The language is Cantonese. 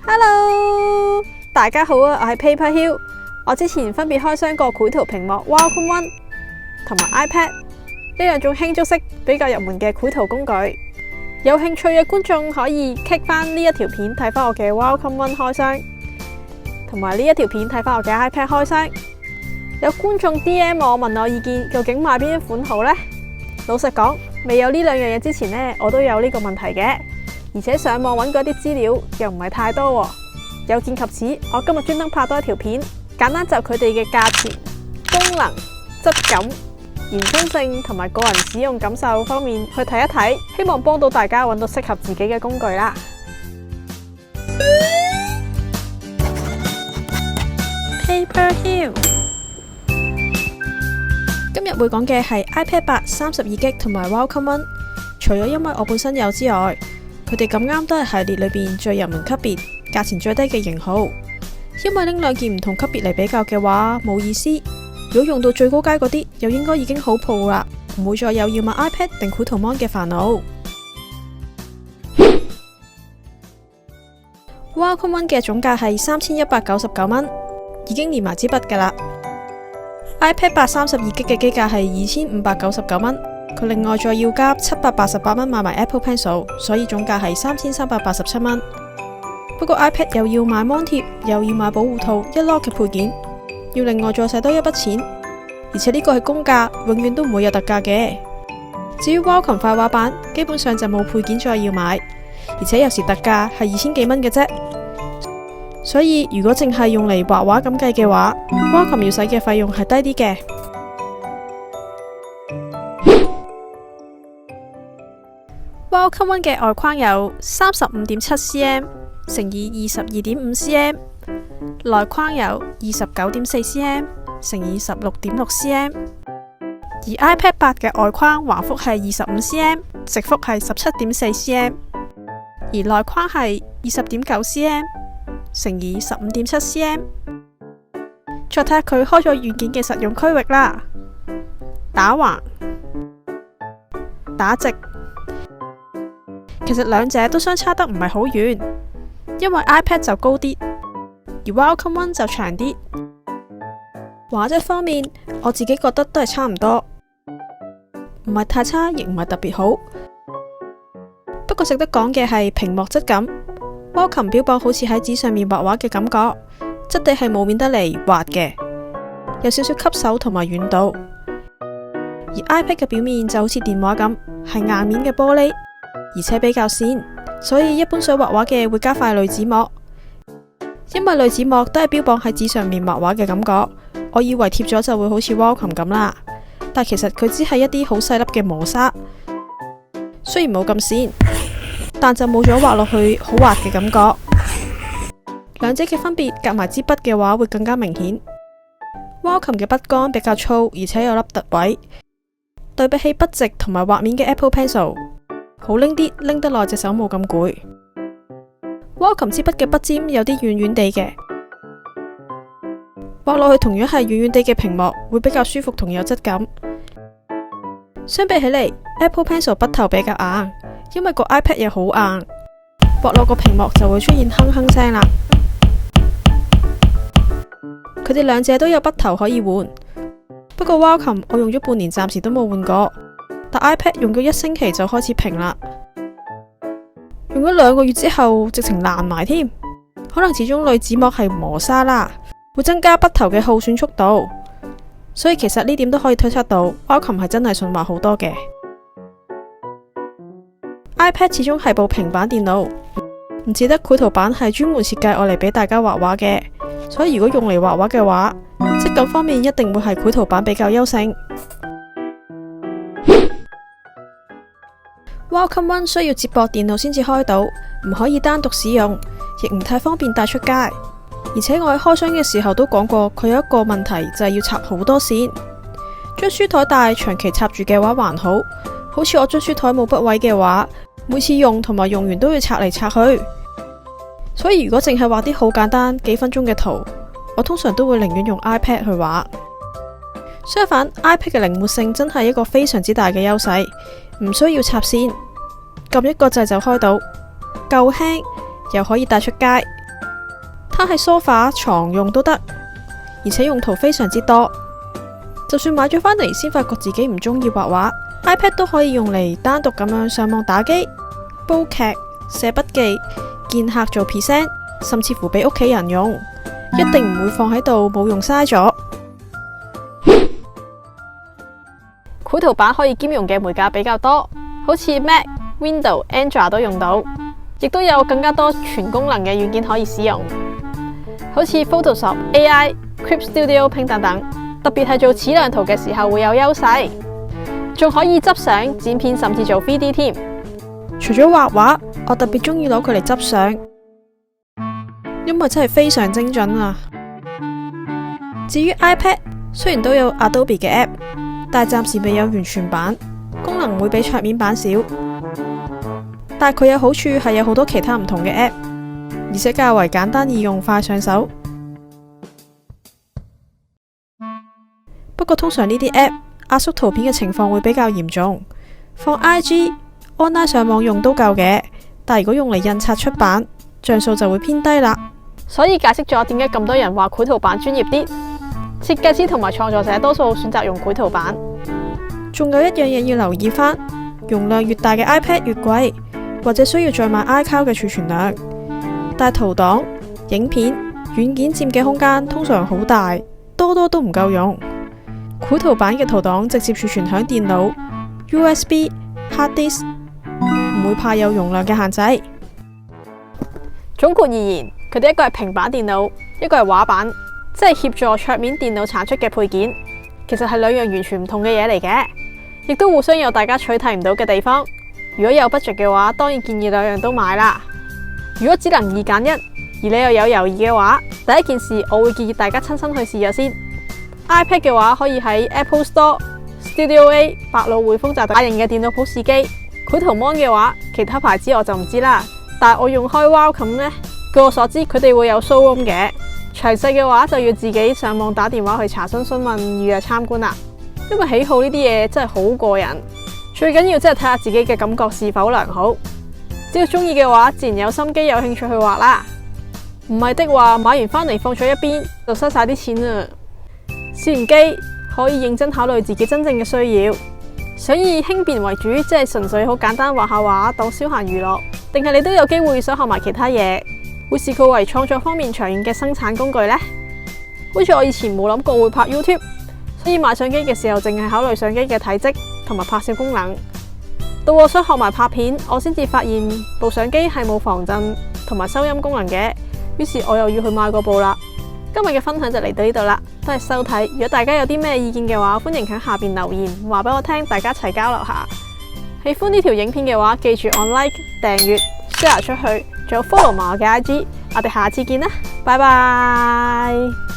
Hello， 大家好啊！我係 Paper Hill。我之前分別開箱過繪圖屏幕 Wacom One 同埋 iPad 呢兩種輕觸式比較入門嘅繪圖工具。有興趣嘅觀眾可以 click 翻呢一條片睇翻我嘅 Wacom One 開箱，同埋呢一條片睇翻我嘅 iPad 開箱。有觀眾 DM 我問我意見，究竟買邊一款好呢？老實講，未有呢兩樣嘢之前呢，我都有呢個問題嘅。而且上網揾嗰啲資料又唔係太多喎。有見及此，我今日專登拍多一條片，簡單就佢哋嘅價錢、功能、質感、延伸性同埋個人使用感受方面去睇一睇，希望幫到大家揾到適合自己嘅工具啦。Paper Hill 今日會講嘅係 iPad 8 32GB 同埋 Wacom One。除咗因為我本身有之外，佢哋咁啱都係系列裏邊最入門級別、價錢最低嘅型號。因為拎兩件唔同級別嚟比較嘅話冇意思。如果用到最高階嗰啲，又應該已經好 Pro 啦，唔會再有要買 iPad 定繪圖 Mon 嘅煩惱。Wacom One 嘅總價係3199蚊，已經連埋支筆噶啦。iPad 8 32GB 嘅機價係2599蚊。佢另外再要加788蚊買埋 Apple Pencil， 所以總價係3387蚊。不過 iPad 又要買 Mon 貼，又要買保護套，一籮嘅配件，要另外再使多一筆錢。而且呢個係公價，永遠都唔會有特價嘅。至於 Wacom 快畫版，基本上就冇配件再要買，而且有時特價係2000幾蚊嘅啫。所以如果淨係用嚟畫畫咁計嘅話，Wacom 要使嘅費用係低啲嘅。Wacom One 嘅外框有 35.7cm 乘以 22.5cm， 內框有 29.4cm 乘以 16.6cm， 而 iPad 8嘅外框橫幅係 25cm， 直幅係 17.4cm， 而內框係 20.9cm 乘以 15.7cm。 再睇下佢開咗軟件嘅實用區域啦，打橫、打直。其實兩者都相差得唔係好遠，因為 iPad 就高啲，而 Wacom One 就長啲。畫質方面，我自己覺得都係差唔多，唔係太差，亦唔係特別好。不過值得講嘅係屏幕質感。Wacom 標榜好似喺紙上面畫畫嘅感覺，質地係冇面得嚟滑嘅，有少少吸手同埋軟度。而 iPad 嘅表面就好似電話咁，係硬面嘅玻璃。而且比較鮮，所以一般想畫畫嘅會加塊濾紙膜。因為濾紙膜都係標榜喺紙上面畫畫嘅感覺，我以為貼咗就會好似 Wacom 咁啦，但其實佢只係一啲好細粒嘅磨砂，雖然冇咁鮮，但就冇咗畫落去好滑嘅感覺。兩者嘅分別夾埋支筆嘅話會更加明顯。Wacom 嘅筆桿比較粗，而且有粒凸位，對比起筆直同埋滑面嘅 Apple Pencil，好拎啲，拎得耐隻手冇咁攰。Wacom 支筆嘅筆尖有啲軟軟地嘅，畫落去同樣係軟軟地嘅屏幕，會比較舒服同有質感。相比起嚟 ，Apple Pencil 筆頭比較硬，因為個 iPad 又好硬，畫落個屏幕就會出現哼哼聲啦。佢哋兩者都有筆頭可以換，不過 Wacom 我用咗半年，暫時都冇換過。但 iPad 用咗1星期就開始平啦，用咗2個月之後直情爛埋添。可能始終濾紙膜係磨砂啦，會增加筆頭嘅耗損速度，所以其實呢點都可以推測到 Wacom 係真係順滑好多嘅。iPad 始終係部平板電腦，唔似得繪圖板係專門設計我嚟俾大家畫畫嘅，所以如果用嚟畫畫嘅話，質感方面一定會係繪圖板比較優勝。Wacom One 需要接駁電腦先至開到，唔可以單獨使用，亦唔太方便帶出街。而且我喺開箱嘅時候都講過，佢有一個問題就係要插好多線。將書台大長期插住嘅話還好，好似我將書台冇筆位嘅話，每次用同埋用完都要拆嚟拆去。所以如果淨係畫啲好簡單幾分鐘嘅圖，我通常都會寧願用 iPad 去畫。相反 ，iPad 嘅靈活性真係一個非常之大嘅優勢，唔需要插線，撳一個掣就開到，夠輕，又可以帶出街，攤喺梳化、床用都得，而且用途非常之多。就算買咗返嚟先發覺自己唔中意畫畫，iPad 都可以用嚟單獨咁樣上網打機、煲劇、寫筆記、見客做 present， 甚至乎俾屋企人用，一定唔會放喺度冇用嘥咗。繪圖板可以兼容嘅媒介比較多，好似 Mac、Windows、Android 都用到，亦都有更加多全功能嘅軟件可以使用，好似 Photoshop、AI、Clip Studio Paint 等等。特別係做矢量圖嘅時候會有優勢，仲可以執相、剪片，甚至做 3D 添。除咗畫畫，我特別中意攞佢嚟執相，因為真係非常精準啊。至於 iPad， 雖然都有 Adobe 嘅 App， 但係暫時未有完全版，功能會比桌面版少。但係佢有好處係有好多其他唔同嘅 App， 而且較為簡單易用，快上手。不過通常呢啲 app 壓縮圖片嘅情況會比較嚴重，放 IG、online 上網用都夠嘅，但如果用嚟印刷出版，像素就會偏低啦。所以解釋咗點解咁多人話繪圖板專業啲，設計師同埋創作者多數選擇用繪圖板。仲有一樣嘢要留意返，容量越大嘅 iPad 越貴，或者需要再買 iCloud 嘅儲存量，但圖檔、影片、軟件佔嘅空間通常好大，多都唔夠用。繪圖板嘅圖檔直接儲存響電腦、USB、Hard Disk， 唔會怕有容量嘅限制。總括而言，佢哋一個係平板電腦，一個係畫板，即係協助桌面電腦產出嘅配件，其實係兩樣完全唔同嘅嘢嚟嘅，亦都互相有大家取替唔到嘅地方。如果有 budget 嘅話，當然建議兩樣都買啦。如果只能二揀一，而你又有猶豫嘅話，第一件事我會建議大家親身去試咗先。iPad 嘅話可以喺 Apple Store、Studio A、百老匯豐集大型嘅電腦鋪試機。繪圖 Mon 嘅話，其他牌子我就唔知啦，但係我用開 Wacom 呢，據我所知佢哋會有 showroom 嘅，詳細嘅話就要自己上網打電話去查詢詢問預約參觀啦。因為喜好呢啲嘢真係好個人，最緊要真係睇下自己嘅感覺是否良好。只要中意嘅話，自然有心機有興趣去畫啦。唔係的話，買完返嚟放咗一邊就嘥晒啲錢啦。試完機可以認真考慮自己真正嘅需要，想以輕便為主，即係純粹好簡單畫下畫當消閒娛樂，定係你都有機會想學埋其他嘢，會視佢為創作方面長遠嘅生產工具呢？好似我以前冇諗過會拍 YouTube， 所以買相機嘅時候淨係考慮相機嘅體積同埋拍攝功能。到我想學埋拍片，我先至發現部相機係冇防震同埋收音功能嘅，於是我又要去買嗰部啦。今日嘅分享就嚟到呢度啦，多謝收睇。如果大家有啲咩意見嘅話，歡迎喺下邊留言話俾我聽，大家一齊交流下。喜歡呢條影片嘅話，記住按 like、訂閱、share 出去，仲有 follow 埋我嘅 IG。我哋下次見啦，拜拜。